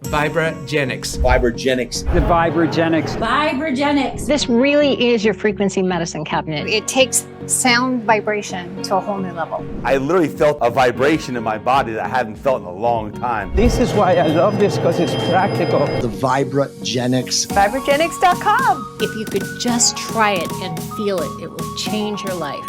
Vibrogenics. Vibrogenics. The Vibrogenics. Vibrogenics. This really is your frequency medicine cabinet. It takes sound vibration to a whole new level. I literally felt a vibration in my body that I hadn't felt in a long time. This is why I love this, because it's practical. The Vibrogenics. Vibrogenics.com. If you could just try it and feel it, it will change your life.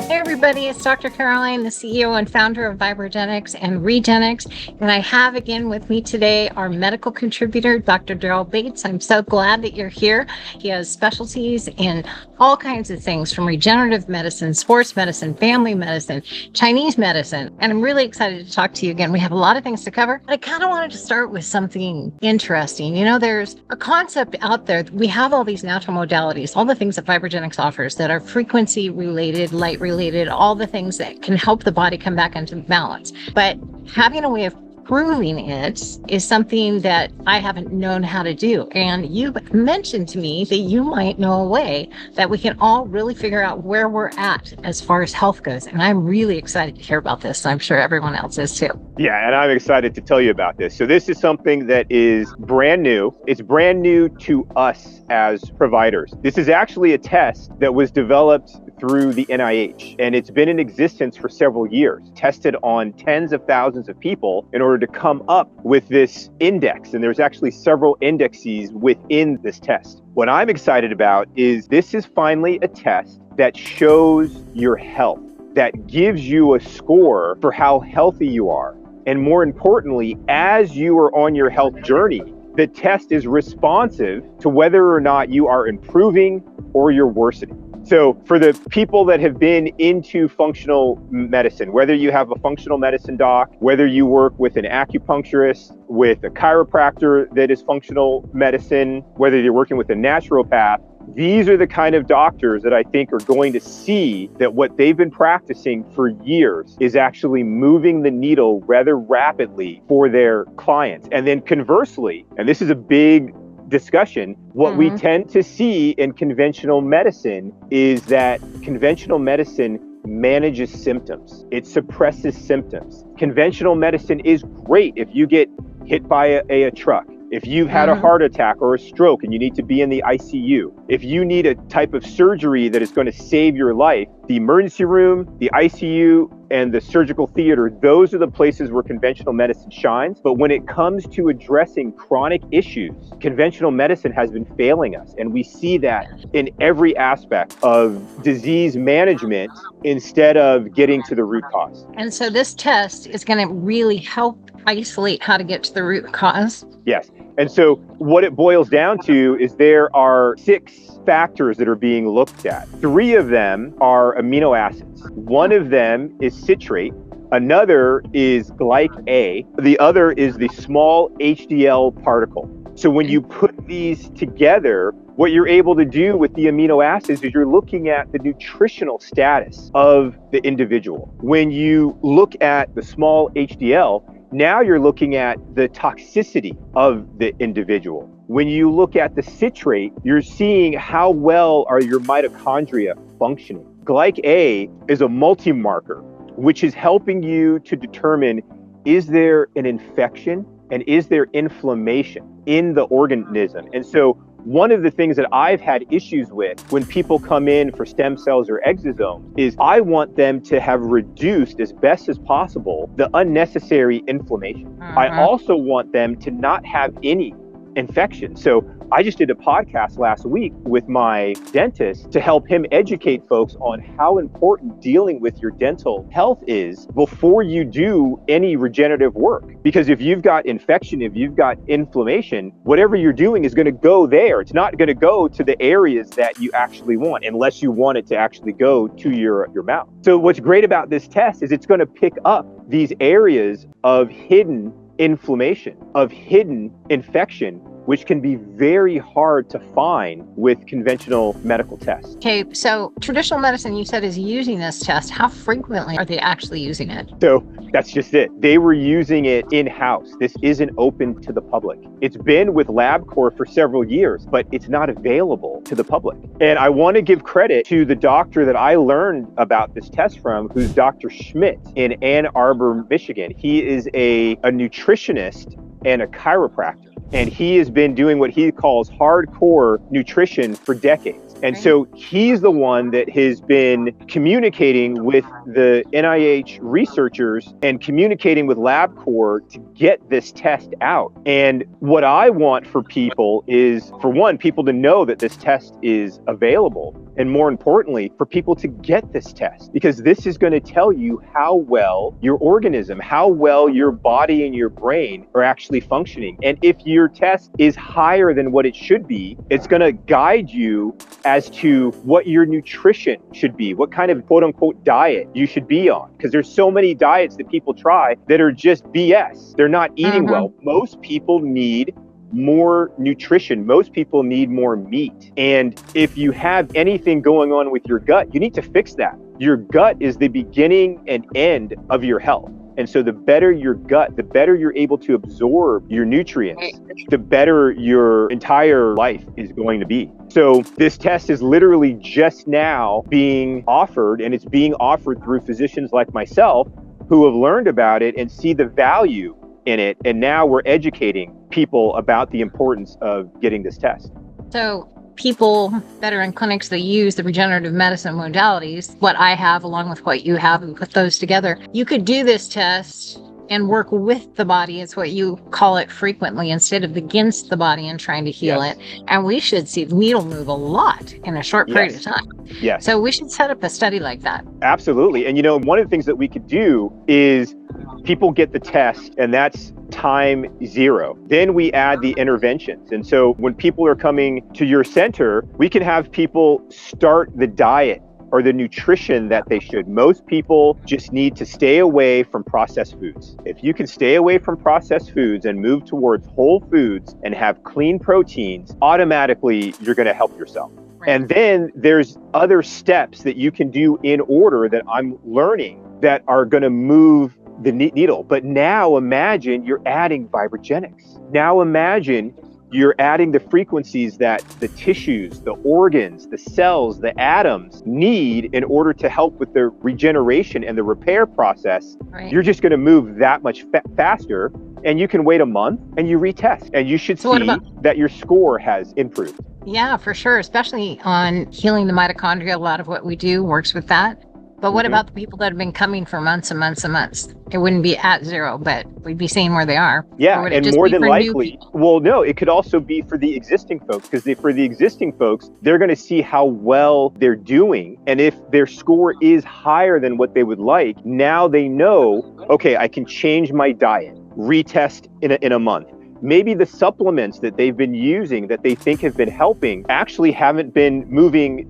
Hey everybody, it's Dr. Caroline, the CEO and founder of Vibrogenics and Regenics. And I have again with me today our medical contributor, Dr. Darryl Bates. I'm so glad that you're here. He has specialties in all kinds of things from regenerative medicine, sports medicine, family medicine, Chinese medicine. And I'm really excited to talk to you again. We have a lot of things to cover. But I kind of wanted to start with something interesting. You know, there's a concept out there. We have all these natural modalities, all the things that Vibrogenics offers that are frequency related, light related, all the things that can help the body come back into balance. But having a way of proving it is something that I haven't known how to do. And you mentioned to me that you might know a way that we can all really figure out where we're at as far as health goes. And I'm really excited to hear about this. I'm sure everyone else is too. Yeah, and I'm excited to tell you about this. So this is something that is brand new. It's brand new to us as providers. This is actually a test that was developed through the NIH, and it's been in existence for several years, tested on tens of thousands of people in order to come up with this index. And there's actually several indexes within this test. What I'm excited about is this is finally a test that shows your health, that gives you a score for how healthy you are. And more importantly, as you are on your health journey, the test is responsive to whether or not you are improving or you're worsening. So for the people that have been into functional medicine, whether you have a functional medicine doc, whether you work with an acupuncturist, with a chiropractor that is functional medicine, whether you're working with a naturopath, these are the kind of doctors that I think are going to see that what they've been practicing for years is actually moving the needle rather rapidly for their clients. And then conversely, and this is a big discussion, what we tend to see in conventional medicine is that conventional medicine manages symptoms. It suppresses symptoms. Conventional medicine is great if you get hit by a truck, if you've had a heart attack or a stroke and you need to be in the ICU, if you need a type of surgery that is going to save your life, the emergency room, the ICU, and the surgical theater, those are the places where conventional medicine shines. But when it comes to addressing chronic issues, conventional medicine has been failing us. And we see that in every aspect of disease management instead of getting to the root cause. And so this test is going to really help isolate how to get to the root cause. Yes. And so what it boils down to is there are 6 factors that are being looked at. 3 of them are amino acids. One of them is citrate. Another is glyc-A. The other is the small HDL particle. So when you put these together, what you're able to do with the amino acids is you're looking at the nutritional status of the individual. When you look at the small HDL, now you're looking at the toxicity of the individual. When you look at the citrate, you're seeing how well are your mitochondria functioning. Glyc-A is a multi-marker, which is helping you to determine, is there an infection and is there inflammation in the organism? And so one of the things that I've had issues with when people come in for stem cells or exosomes is I want them to have reduced as best as possible the unnecessary inflammation. I also want them to not have any infection. So I just did a podcast last week with my dentist to help him educate folks on how important dealing with your dental health is before you do any regenerative work. Because if you've got infection, if you've got inflammation, whatever you're doing is going to go there. It's not going to go to the areas that you actually want unless you want it to actually go to your mouth. So what's great about this test is it's going to pick up these areas of hidden inflammation, of hidden infection, which can be very hard to find with conventional medical tests. Okay, so traditional medicine, you said, is using this test. How frequently are they actually using it? So That's just it. They were using it in-house. This isn't open to the public. It's been with LabCorp for several years, but it's not available to the public. And I want to give credit to the doctor that I learned about this test from, who's Dr. Schmidt in Ann Arbor, Michigan. He is a nutritionist and a chiropractor. And he has been doing what he calls hardcore nutrition for decades. And so he's the one that has been communicating with the NIH researchers and communicating with LabCorp to get this test out. And what I want for people is, for one, people to know that this test is available. And more importantly, for people to get this test, because this is going to tell you how well your organism, how well your body and your brain are actually functioning. And if your test is higher than what it should be, it's going to guide you as to what your nutrition should be, what kind of quote unquote diet you should be on. Because there's so many diets that people try that are just BS. They're not eating well. Most people need more nutrition. Most people need more meat. And if you have anything going on with your gut, you need to fix that. Your gut is the beginning and end of your health. And so the better your gut, the better you're able to absorb your nutrients, the better your entire life is going to be. So this test is literally just now being offered, and it's being offered through physicians like myself who have learned about it and see the value in it. And now we're educating people about the importance of getting this test. So people that are in clinics that use the regenerative medicine modalities, what I have along with what you have, and put those together, you could do this test and work with the body, is what you call it frequently, instead of against the body and trying to heal it. And we should see the needle move a lot in a short period of time. Yes. So we should set up a study like that. Absolutely. And you know, one of the things that we could do is people get the test, and that's time 0. Then we add the interventions. And so when people are coming to your center, we can have people start the diet or the nutrition that they should. Most people just need to stay away from processed foods. If you can stay away from processed foods and move towards whole foods and have clean proteins, automatically you're going to help yourself. And then there's other steps that you can do in order that I'm learning that are going to move the needle. But now imagine you're adding vibrogenics. Now imagine you're adding the frequencies that the tissues, the organs, the cells, the atoms need in order to help with the regeneration and the repair process. You're just going to move that much faster, and you can wait a month and you retest, and you should see that your score has improved. Yeah, for sure. Especially on healing the mitochondria. A lot of what we do works with that. But what about the people that have been coming for months and months and months? It wouldn't be at 0, but we'd be seeing where they are. Yeah, and more than likely, well, no, it could also be for the existing folks, because for the existing folks, they're going to see how well they're doing. And if their score is higher than what they would like, now they know, okay, I can change my diet, retest in a month. Maybe the supplements that they've been using that they think have been helping actually haven't been moving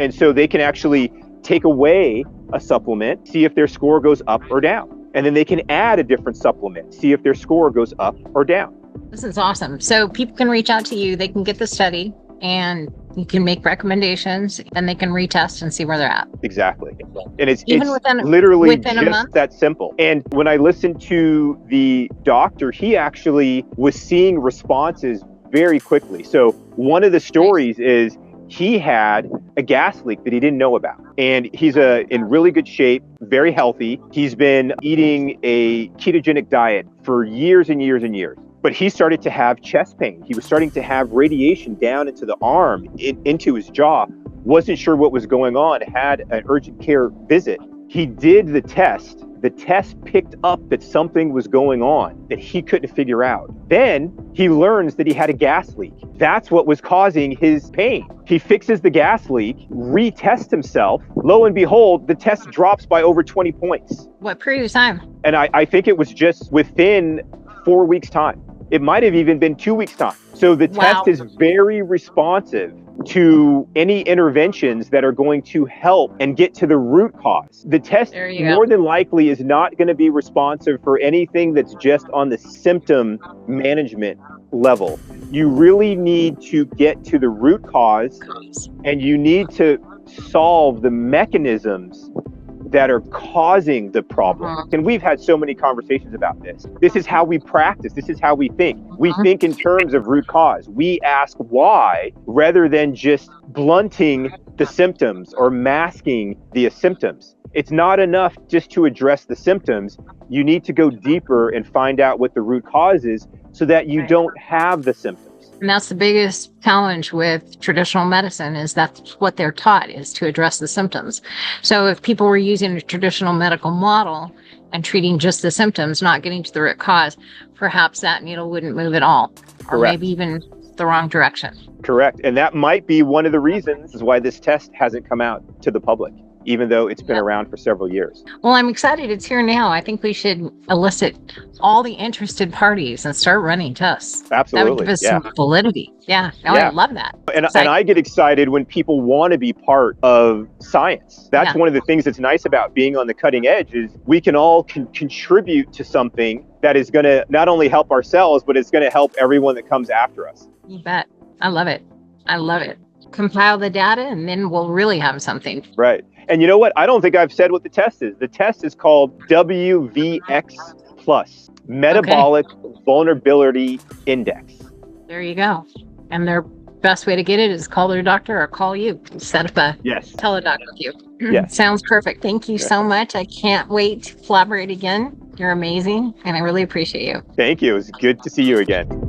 and so they can actually take away a supplement, see if their score goes up or down. And then they can add a different supplement, see if their score goes up or down. This is awesome. So people can reach out to you, they can get the study, and you can make recommendations, and they can retest and see where they're at. Exactly. And it's within just that simple. And when I listened to the doctor, he actually was seeing responses very quickly. So one of the stories is he had a gas leak that he didn't know about. And he's in really good shape, very healthy. He's been eating a ketogenic diet for years and years and years. But he started to have chest pain. He was starting to have radiation down into the arm, into his jaw. Wasn't sure what was going on, had an urgent care visit. He did the test. The test picked up that something was going on that he couldn't figure out. Then he learns that he had a gas leak. That's what was causing his pain. He fixes the gas leak, retests himself. Lo and behold, the test drops by over 20 points. What period of time? And I think it was just within 4 weeks' time. It might have even been 2 weeks' time. So the test is very responsive to any interventions that are going to help and get to the root cause. The test more than likely is not going to be responsive for anything that's just on the symptom management level. You really need to get to the root cause, and you need to solve the mechanisms that are causing the problem. And we've had so many conversations about this. This is how we practice. This is how we think. We think in terms of root cause. We ask why rather than just blunting the symptoms or masking the symptoms. It's not enough just to address the symptoms. You need to go deeper and find out what the root cause is so that you don't have the symptoms. And that's the biggest challenge with traditional medicine, is that's what they're taught, is to address the symptoms. So if people were using a traditional medical model and treating just the symptoms, not getting to the root cause, perhaps that needle wouldn't move at all, or Correct. maybe even the wrong direction. Correct. And that might be one of the reasons why this test hasn't come out to the public, even though it's been around for several years. Well, I'm excited it's here now. I think we should elicit all the interested parties and start running tests. Absolutely. That would give us some validity. Yeah. No, Yeah. I love that. And I get excited when people want to be part of science. That's one of the things that's nice about being on the cutting edge, is we can all contribute to something that is going to not only help ourselves, but it's going to help everyone that comes after us. You bet. I love it. I love it. Compile the data and then we'll really have something. Right. And you know what? I don't think I've said what the test is. The test is called MVX Plus, Metabolic Vulnerability Index. There you go. And their best way to get it is call their doctor or call you. Set up a teledoc with you. Yes. Sounds perfect. Thank you so much. I can't wait to collaborate again. You're amazing. And I really appreciate you. Thank you. It was good to see you again.